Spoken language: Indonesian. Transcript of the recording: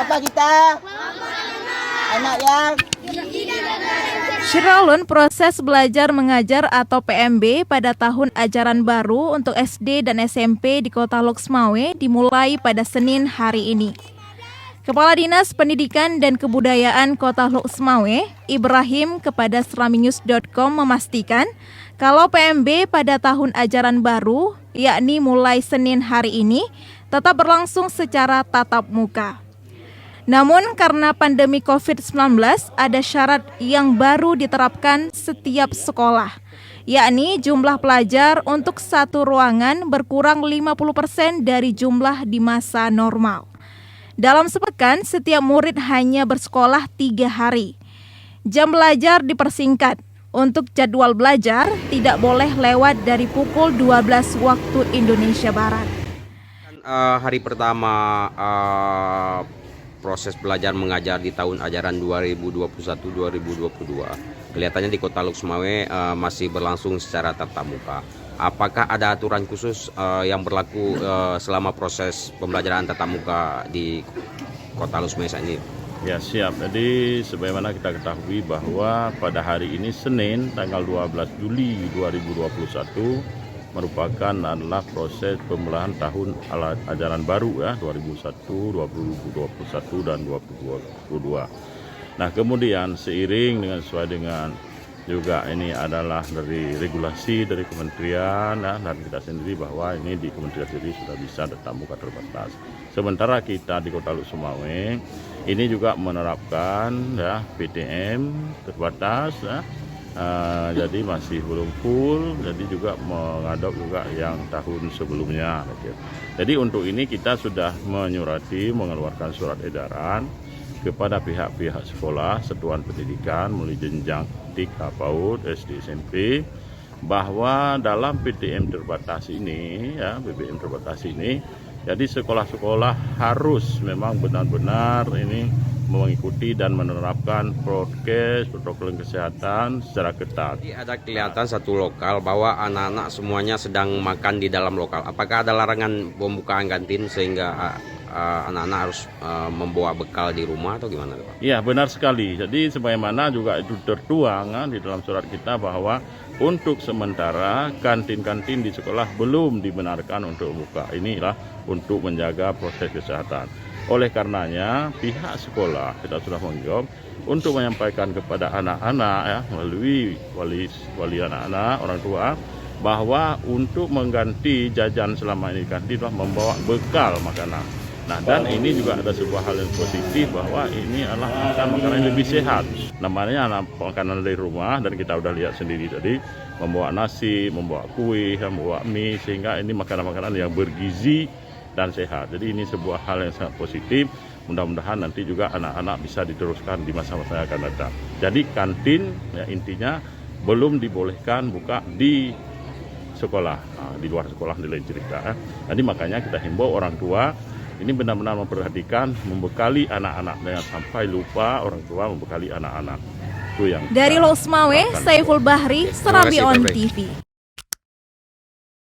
apa kita? Anak yang Syiralun proses belajar mengajar atau PMB pada tahun ajaran baru untuk SD dan SMP di Kota Loksmawe dimulai pada Senin hari ini. Kepala Dinas Pendidikan dan Kebudayaan Kota Loksmawe, Ibrahim, kepada seraminews.com memastikan kalau PMB pada tahun ajaran baru, yakni mulai Senin hari ini, tetap berlangsung secara tatap muka. Namun karena pandemi COVID-19 ada syarat yang baru diterapkan setiap sekolah, yakni jumlah pelajar untuk satu ruangan berkurang 50% dari jumlah di masa normal. Dalam sepekan, setiap murid hanya bersekolah 3 hari. Jam belajar dipersingkat. Untuk jadwal belajar tidak boleh lewat dari pukul 12 waktu Indonesia Barat. Hari pertama proses belajar mengajar di tahun ajaran 2021-2022 kelihatannya di Kota Loksmawe masih berlangsung secara tatap muka. Apakah ada aturan khusus yang berlaku selama proses pembelajaran tatap muka di Kota Loksmawe saat ini? Ya, siap. Jadi sebagaimana kita ketahui bahwa pada hari ini Senin tanggal 12 Juli 2021 merupakan adalah proses pembelajaran tahun ajaran baru ya 2001, 2021 dan 2022. Nah, kemudian seiring dengan sesuai dengan juga ini adalah dari regulasi dari kementerian dan kita sendiri bahwa ini di kementerian sendiri sudah bisa tatap muka terbatas. Sementara kita di Kota Loksmawe ini juga menerapkan ya PTM terbatas ya. Jadi masih belum full, jadi juga mengadop juga yang tahun sebelumnya. Jadi untuk ini kita sudah mengeluarkan surat edaran kepada pihak-pihak sekolah, satuan pendidikan mulai jenjang TK PAUD, SD, SMP, bahwa dalam PTM terbatas ini, ya BBM terbatas ini, jadi sekolah-sekolah harus memang benar-benar ini mengikuti dan menerapkan protokol kesehatan secara ketat. Jadi ada kelihatan satu lokal bahwa anak-anak semuanya sedang makan di dalam lokal. Apakah ada larangan pembukaan kantin sehingga anak-anak harus membawa bekal di rumah atau gimana, Pak? Iya, benar sekali. Jadi sebagaimana juga itu tertuang di dalam surat kita bahwa untuk sementara kantin-kantin di sekolah belum dibenarkan untuk buka. Inilah untuk menjaga proses kesehatan. Oleh karenanya pihak sekolah kita sudah menjawab untuk menyampaikan kepada anak-anak ya melalui wali anak-anak, orang tua, bahwa untuk mengganti jajan selama ini kantin membawa bekal makanan. Nah, dan ini juga ada sebuah hal yang positif bahwa ini adalah makanan yang lebih sehat. Namanya makanan dari rumah dan kita udah lihat sendiri tadi membawa nasi, membawa kue, membawa mie, sehingga ini makanan-makanan yang bergizi dan sehat. Jadi ini sebuah hal yang sangat positif. Mudah-mudahan nanti juga anak-anak bisa diteruskan di masa-masa yang akan datang. Jadi kantin ya intinya belum dibolehkan buka di sekolah, di luar sekolah di lain cerita. Jadi makanya kita himbau orang tua ini benar-benar memperhatikan, membekali anak-anak, jangan sampai lupa orang tua membekali anak-anak. Itu yang dari Loksmawe, Saiful Bahri, Serambi On TV.